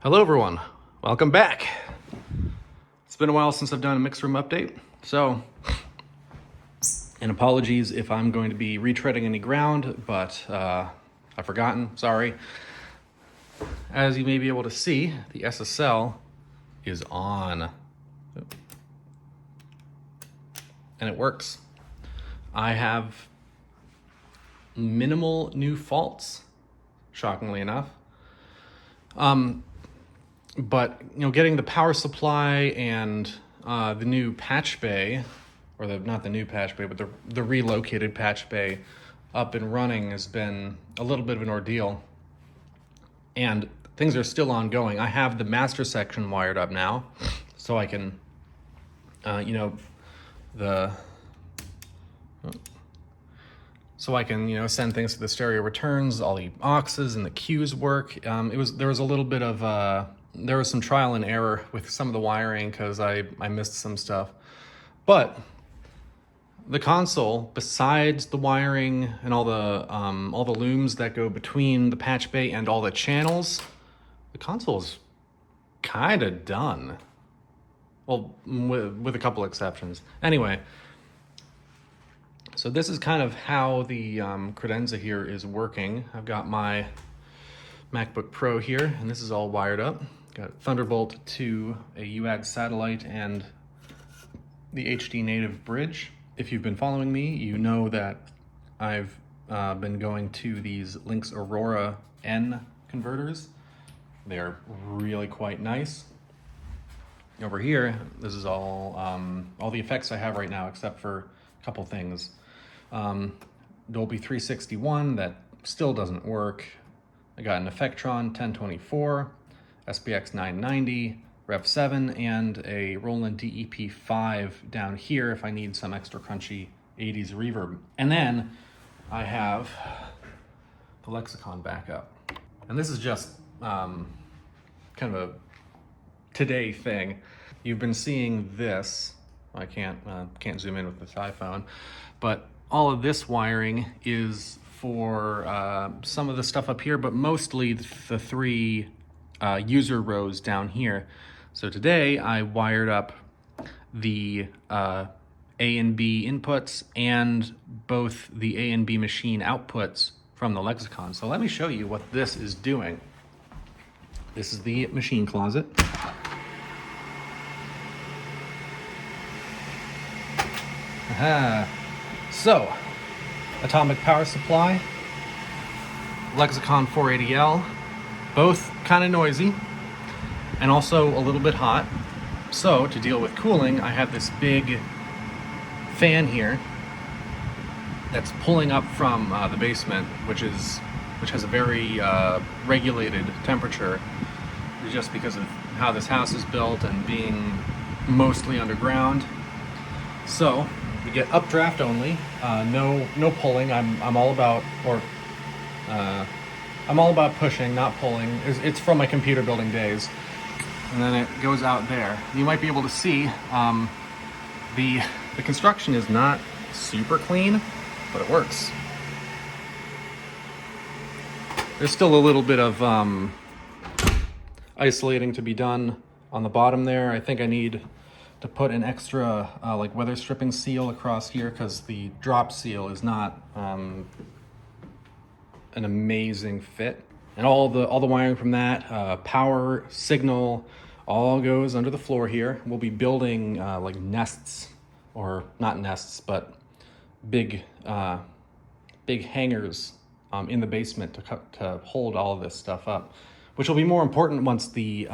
Hello everyone, welcome back. It's been a while since I've done a mix room update, so, and apologies if I'm going to be retreading any ground, but I've forgotten, sorry. As you may be able to see, the SSL is on, and it works. I have minimal new faults, shockingly enough. But, you know, getting the power supply and the new patch bay, or not the new patch bay, but the relocated patch bay up and running has been a little bit of an ordeal. And things are still ongoing. I have the master section wired up now, so I can, send things to the stereo returns, all the auxes and the cues work. There was a little bit of there was some trial and error with some of the wiring because I missed some stuff. But the console, besides the wiring and all the looms that go between the patch bay and all the channels, the console's kind of done. Well, with a couple exceptions. Anyway, so this is kind of how the credenza here is working. I've got my MacBook Pro here, and this is all wired up. Got Thunderbolt to a UAD satellite and the HD native bridge. If you've been following me, you know that I've been going to these Lynx Aurora N converters. They're really quite nice. Over here, this is all the effects I have right now, except for a couple things. Dolby 361, that still doesn't work. I got an Effectron 1024, SPX 990, Rev 7, and a Roland DEP5 down here if I need some extra crunchy 80s reverb. And then I have the Lexicon backup. And this is just kind of a today thing. You've been seeing this. I can't zoom in with this iPhone, but all of this wiring is for some of the stuff up here, but mostly the three user rows down here. So today I wired up the A and B inputs and both the A and B machine outputs from the Lexicon. So let me show you what this is doing. This is the machine closet. Aha. So, atomic power supply, Lexicon 480L, both kind of noisy and also a little bit hot. So to deal with cooling, I have this big fan here that's pulling up from the basement, which has a very regulated temperature, just because of how this house is built and being mostly underground. So we get updraft only, no pulling. I'm all about pushing, not pulling. It's from my computer building days. And then it goes out there. You might be able to see the construction is not super clean, but it works. There's still a little bit of isolating to be done on the bottom there. I think I need to put an extra weather stripping seal across here because the drop seal is not an amazing fit. And all the wiring from that, power, signal, all goes under the floor here. We'll be building like nests, or not nests, but big hangars in the basement to hold all of this stuff up, which will be more important once the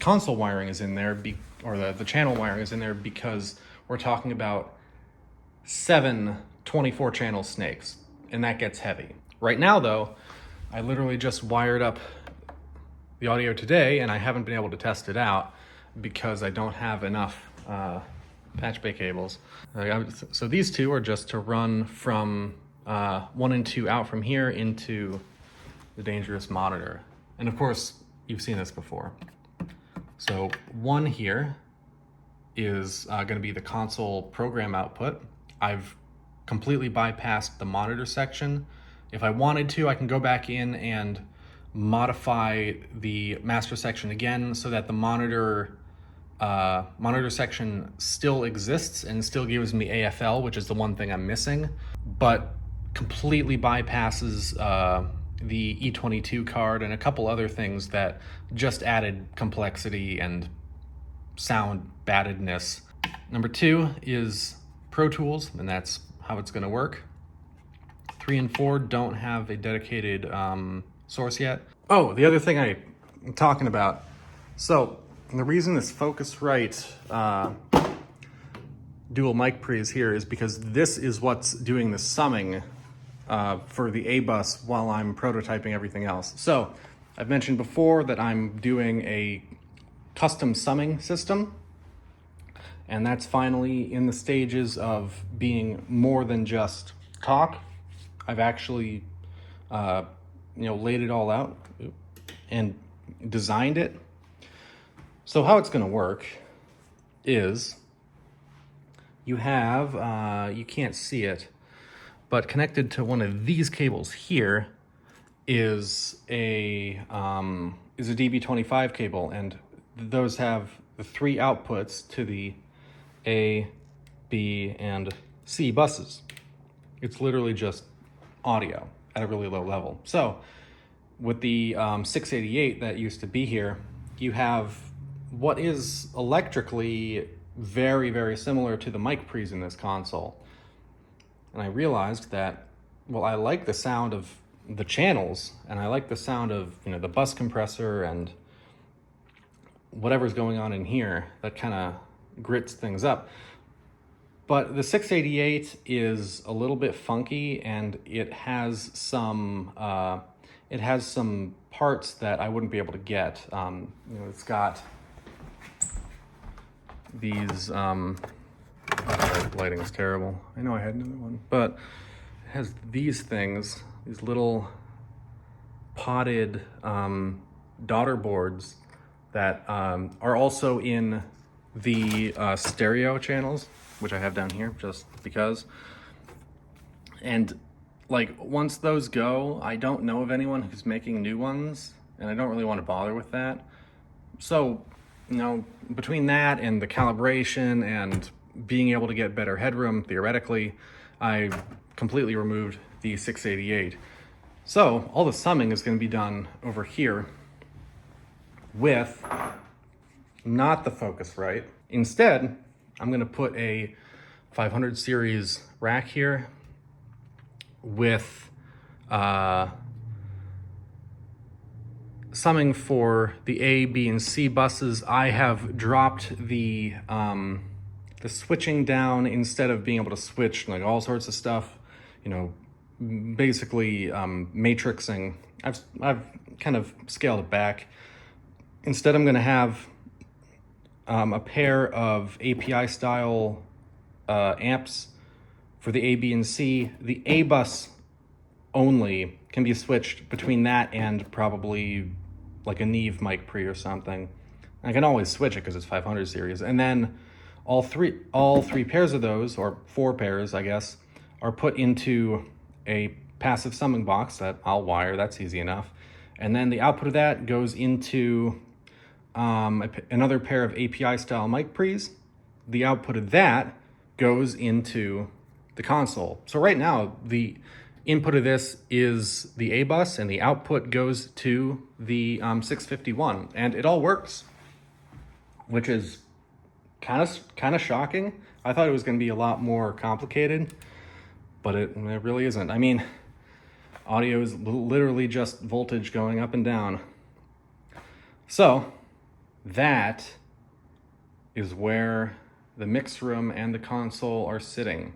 console wiring is in there, or the channel wiring is in there, because we're talking about 7 24-channel snakes, and that gets heavy. Right now, though, I literally just wired up the audio today, and I haven't been able to test it out because I don't have enough patch bay cables. So these two are just to run from 1 and 2 out from here into the dangerous monitor. And of course, you've seen this before. So 1 here is going to be the console program output. I've completely bypassed the monitor section. If I wanted to, I can go back in and modify the master section again so that the monitor section still exists and still gives me AFL, which is the one thing I'm missing, but completely bypasses the E22 card and a couple other things that just added complexity and sound battedness. Number 2 is Pro Tools, and that's how it's going to work. 3 and 4 don't have a dedicated source yet. Oh, the other thing I'm talking about. So the reason this Focusrite dual mic pre is here is because this is what's doing the summing for the A-bus while I'm prototyping everything else. So I've mentioned before that I'm doing a custom summing system, and that's finally in the stages of being more than just talk. I've actually laid it all out and designed it. So how it's going to work is you have, you can't see it, but connected to one of these cables here is a DB25 cable, and those have the 3 outputs to the A, B, and C buses. It's literally just audio at a really low level. So with the 688 that used to be here, you have what is electrically very, very similar to the mic pre's in this console. And I realized that, well, I like the sound of the channels, and I like the sound of, the bus compressor and whatever's going on in here that kind of grits things up. But the 688 is a little bit funky, and it has some parts that I wouldn't be able to get. It's got these, lighting is terrible. I know I had another one, but it has these things, these little potted daughter boards that are also in the stereo channels, which I have down here just because. And once those go, I don't know of anyone who's making new ones, and I don't really want to bother with that. So, between that and the calibration and being able to get better headroom, theoretically, I completely removed the 688. So all the summing is going to be done over here with not the Focusrite. Instead, I'm going to put a 500 series rack here with summing for the A, B, and C buses. I have dropped the switching down instead of being able to switch all sorts of stuff, basically matrixing. I've kind of scaled it back. Instead, I'm going to have a pair of API style amps for the A, B, and C. The A bus only can be switched between that and probably a Neve mic pre or something. I can always switch it because it's 500 series. And then all three pairs of those, or 4 pairs, I guess, are put into a passive summing box that I'll wire. That's easy enough. And then the output of that goes into another pair of API style mic pre's. The output of that goes into the console. So right now, the input of this is the A bus, and the output goes to the 651, and it all works, which is kind of shocking. I thought it was going to be a lot more complicated, but it really isn't. I mean, audio is literally just voltage going up and down. So that is where the mix room and the console are sitting.